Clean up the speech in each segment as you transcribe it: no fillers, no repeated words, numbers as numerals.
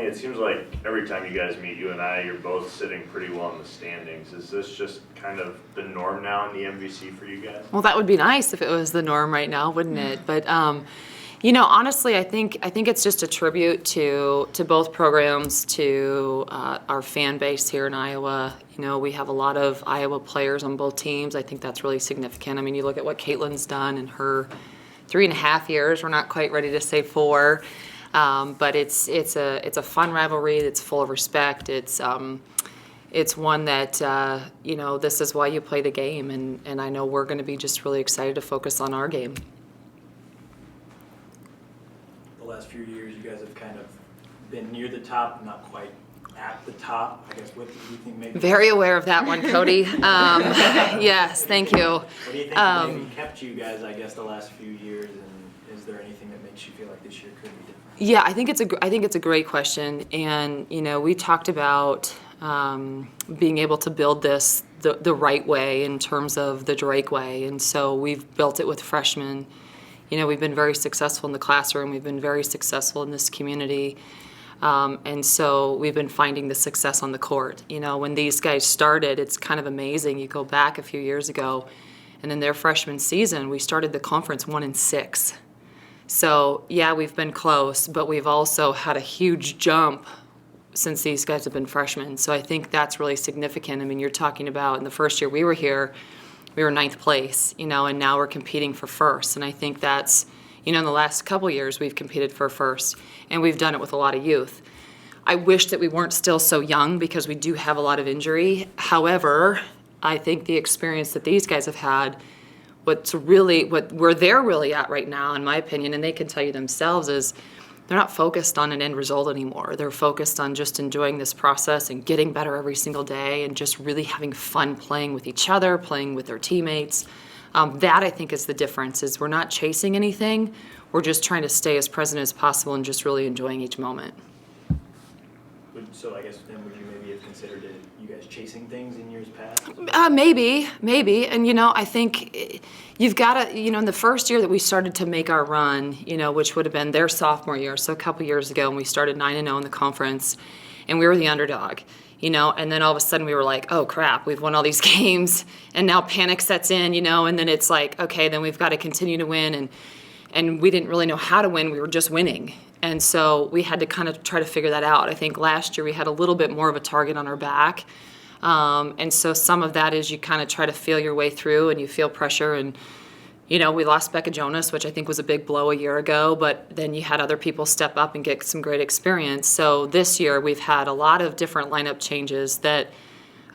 Danny, it seems like every time you guys meet, you and I, you're both sitting pretty well in the standings. Is this just kind of the norm now in the MVC for you guys? Well, that would be nice if it was the norm right now, wouldn't it? But honestly, I think it's just a tribute to both programs, to our fan base here in Iowa. We have a lot of Iowa players on both teams. I think that's really significant. I mean, you look at what Caitlin's done in her 3.5 years. We're not quite ready to say 4. But it's a fun rivalry. It's full of respect. It's one that this is why you play the game, and I know we're going to be just really excited to focus on our game. The last few years, you guys have kind of been near the top, not quite at the top. I guess what do you think maybe? Very aware of that one, Cody. Yes, thank you. What do you think maybe kept you guys, I guess, the last few years, and is there anything that makes you feel like this year could be different? Yeah, I think it's a great question, and we talked about being able to build this the right way in terms of the Drake way, and so we've built it with freshmen. We've been very successful in the classroom. We've been very successful in this community, and so we've been finding the success on the court. When these guys started, it's kind of amazing. You go back a few years ago, and in their freshman season, we started the conference 1-6. So, yeah, we've been close, but we've also had a huge jump since these guys have been freshmen. So I think that's really significant. I mean, you're talking about in the first year we were here, we were 9th place, and now we're competing for first. And I think that's, in the last couple years we've competed for first, and we've done it with a lot of youth. I wish that we weren't still so young because we do have a lot of injury. However, I think the experience that these guys have had, what where they're really at right now, in my opinion, and they can tell you themselves, is they're not focused on an end result anymore. They're focused on just enjoying this process and getting better every single day and just really having fun playing with each other, playing with their teammates. That, I think, is the difference, is we're not chasing anything. We're just trying to stay as present as possible and just really enjoying each moment. So I guess then would you maybe have considered you guys chasing things in years past? Maybe. And, I think you've got to, in the first year that we started to make our run, which would have been their sophomore year, so a couple years ago, and we started 9-0 in the conference, and we were the underdog, and then all of a sudden we were like, oh, crap, we've won all these games, and now panic sets in, and then it's like, okay, then we've got to continue to win, and we didn't really know how to win. We were just winning. And so we had to kind of try to figure that out. I think last year we had a little bit more of a target on our back. And so some of that is you kind of try to feel your way through and you feel pressure. And, we lost Becca Jonas, which I think was a big blow a year ago, but then you had other people step up and get some great experience. So this year we've had a lot of different lineup changes that,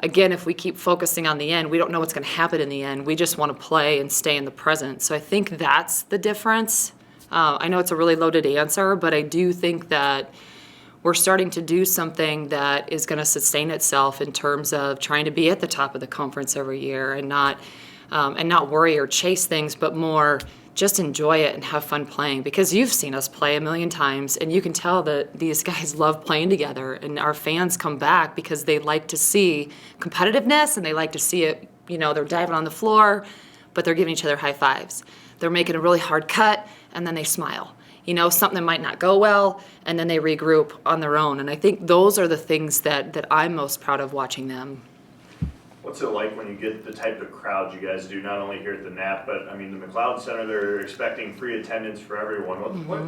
again, if we keep focusing on the end, we don't know what's going to happen in the end. We just want to play and stay in the present. So I think that's the difference. I know it's a really loaded answer, but I do think that we're starting to do something that is going to sustain itself in terms of trying to be at the top of the conference every year and not worry or chase things, but more just enjoy it and have fun playing. Because you've seen us play a million times, and you can tell that these guys love playing together, and our fans come back because they like to see competitiveness and they like to see it. They're diving on the floor, but they're giving each other high fives. They're making a really hard cut, and then they smile. Something might not go well, and then they regroup on their own. And I think those are the things that I'm most proud of watching them. What's it like when you get the type of crowd you guys do, not only here at the NAP, but the McLeod Center, they're expecting free attendance for everyone.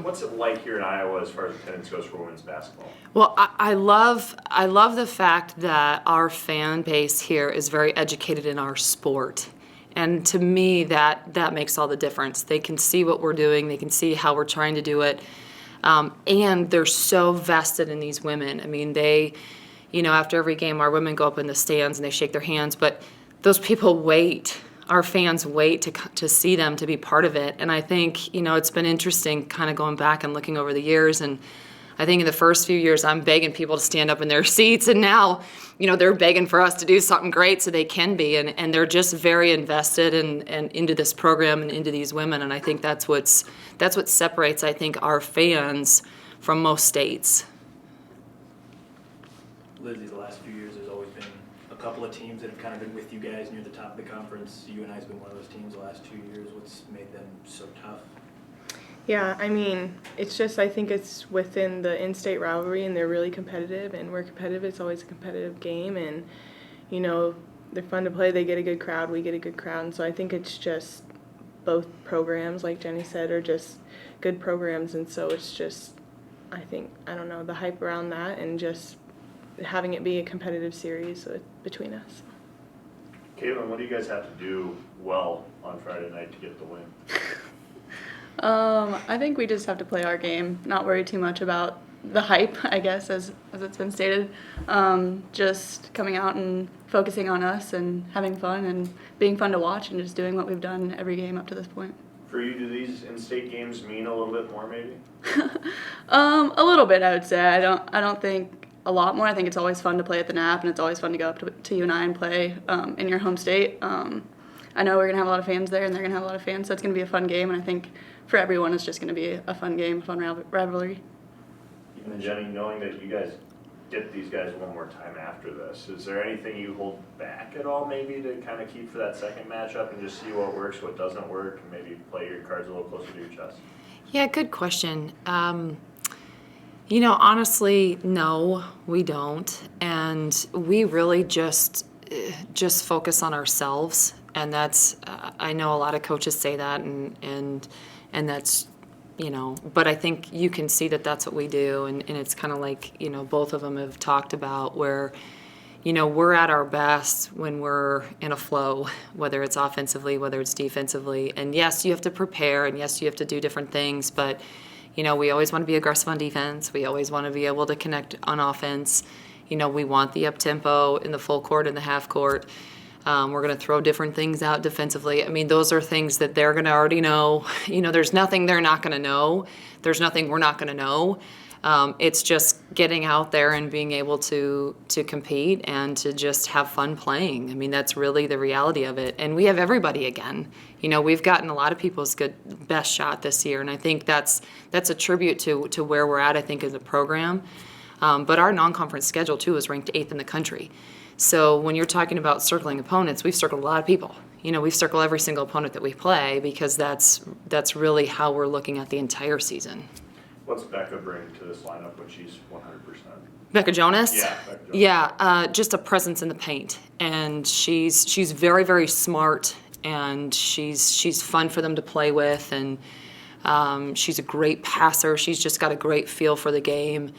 What's it like here in Iowa as far as attendance goes for women's basketball? Well, I love the fact that our fan base here is very educated in our sport. And to me, that makes all the difference. They can see what we're doing. They can see how we're trying to do it. And they're so vested in these women. I mean, they, after every game, our women go up in the stands and they shake their hands. But those people wait. Our fans wait to see them, to be part of it. And I think, it's been interesting kind of going back and looking over the years. And I think in the first few years, I'm begging people to stand up in their seats, and now, they're begging for us to do something great so they can be, and they're just very invested and into this program and into these women, and I think that's what separates, I think, our fans from most states. Lizzie, the last few years, there's always been a couple of teams that have kind of been with you guys near the top of the conference. UNI's been one of those teams the last 2 years. What's made them so tough? Yeah, I mean, it's just, I think it's within the in-state rivalry, and they're really competitive, and we're competitive. It's always a competitive game, and, you know, they're fun to play. They get a good crowd. We get a good crowd. And so I think it's just both programs, like Jenny said, are just good programs. And so it's just, I think, I don't know, the hype around that and just having it be a competitive series between us. Caitlin, what do you guys have to do well on Friday night to get the win? I think we just have to play our game, not worry too much about the hype, I guess, as it's been stated. Just coming out and focusing on us and having fun and being fun to watch and just doing what we've done every game up to this point. For you, do these in-state games mean a little bit more, maybe? A little bit, I would say. I don't think a lot more. I think it's always fun to play at the NAP, and it's always fun to go up to UNI and play in your home state. I know we're going to have a lot of fans there, and they're going to have a lot of fans, so it's going to be a fun game, and I think for everyone it's just going to be a fun game, a fun rivalry. And Jenny, knowing that you guys get these guys one more time after this, is there anything you hold back at all maybe to kind of keep for that second matchup and just see what works, what doesn't work, and maybe play your cards a little closer to your chest? Yeah, good question. You know, honestly, no, we don't. And we really just focus on ourselves. And that's, I know a lot of coaches say that, and that's, you know, but I think you can see that that's what we do. And it's kind of like, you know, both of them have talked about where, you know, we're at our best when we're in a flow, whether it's offensively, whether it's defensively. And yes, you have to prepare, and yes, you have to do different things, but, you know, we always want to be aggressive on defense. We always want to be able to connect on offense. You know, we want the up-tempo in the full court and the half court. We're going to throw different things out defensively. I mean, those are things that they're going to already know. You know, there's nothing they're not going to know. There's nothing we're not going to know. It's just getting out there and being able to compete and to just have fun playing. I mean, that's really the reality of it. And we have everybody again. You know, we've gotten a lot of people's best shot this year, and I think that's a tribute to where we're at, I think, as a program. But our non-conference schedule, too, is ranked 8th in the country. So when you're talking about circling opponents, we've circled a lot of people. You know, we circle every single opponent that we play because that's really how we're looking at the entire season. What's Becca bring to this lineup when she's 100%? Becca Jonas? Yeah, Becca Jonas. Yeah, just a presence in the paint. And she's very, very smart, and she's fun for them to play with, and she's a great passer. She's just got a great feel for the game.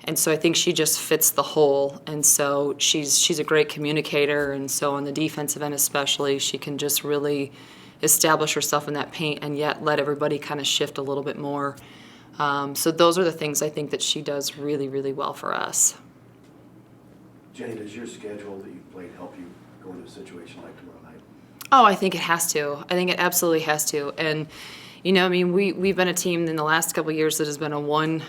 And so I think she just fits the whole. And so she's a great communicator. And so on the defensive end especially, she can just really establish herself in that paint and yet let everybody kind of shift a little bit more. So those are the things I think that she does really, really well for us. Jenny, does your schedule that you've played help you go into a situation like tomorrow night? Oh, I think it has to. I think it absolutely has to. And, you know, I mean, we've been a team in the last couple of years that has been a one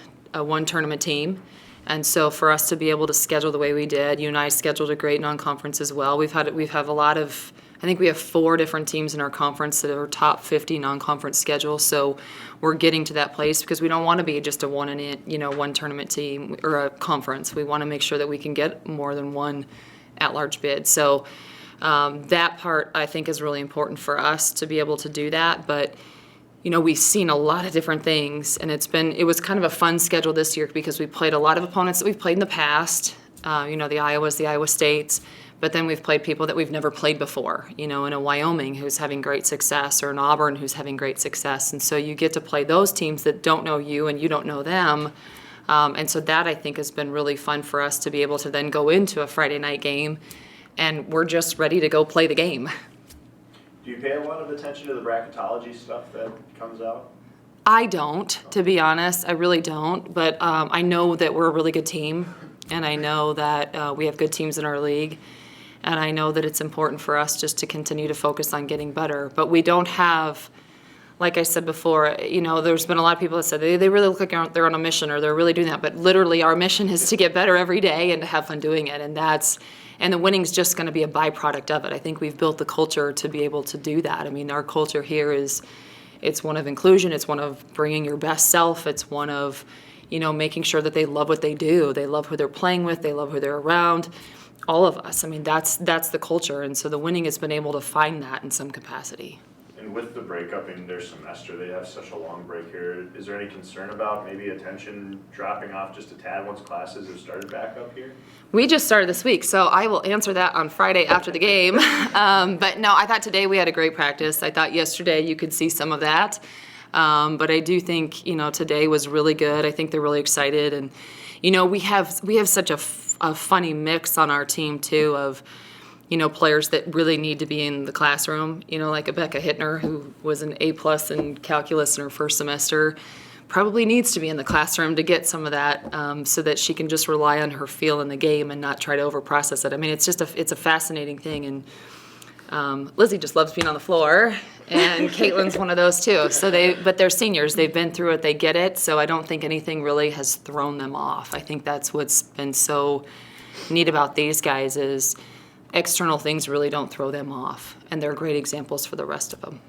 tournament team. And so for us to be able to schedule the way we did, you and I scheduled a great non-conference as well. We have a lot of, I think we have 4 different teams in our conference that are top 50 non-conference schedules. So we're getting to that place because we don't want to be just a one tournament team or a conference. We want to make sure that we can get more than one at-large bid. So that part I think is really important for us to be able to do that. But you know, we've seen a lot of different things, and it was kind of a fun schedule this year because we played a lot of opponents that we've played in the past, you know, the Iowas, the Iowa States, but then we've played people that we've never played before, you know, in a Wyoming who's having great success or an Auburn who's having great success. And so you get to play those teams that don't know you and you don't know them. And so that I think has been really fun for us to be able to then go into a Friday night game and we're just ready to go play the game. Do you pay a lot of attention to the bracketology stuff that comes out? I don't, to be honest. I really don't. But I know that we're a really good team, and I know that we have good teams in our league, and I know that it's important for us just to continue to focus on getting better. But we don't have, like I said before, you know, there's been a lot of people that said they really look like they're on a mission or they're really doing that. But literally our mission is to get better every day and to have fun doing it, and the winning's just going to be a byproduct of it. I think we've built the culture to be able to do that. I mean, our culture here it's one of inclusion. It's one of bringing your best self. It's one of, you know, making sure that they love what they do. They love who they're playing with. They love who they're around. All of us. I mean, that's the culture. And so the winning has been able to find that in some capacity. And and with the breakup in their semester, they have such a long break here. Is there any concern about maybe attention dropping off just a tad once classes have started back up here? We just started this week, so I will answer that on Friday after the game. But no, I thought today we had a great practice. I thought yesterday you could see some of that. But I do think, today was really good. I think they're really excited. And, we have such a funny mix on our team, too, of, players that really need to be in the classroom. Like Rebecca Hittner, who was an A+ in calculus in her first semester, probably needs to be in the classroom to get some of that, so that she can just rely on her feel in the game and not try to overprocess it. I mean, it's a fascinating thing, and Lizzie just loves being on the floor, and Caitlin's one of those too. But they're seniors, they've been through it, they get it, so I don't think anything really has thrown them off. I think that's what's been so neat about these guys is external things really don't throw them off, and they're great examples for the rest of them.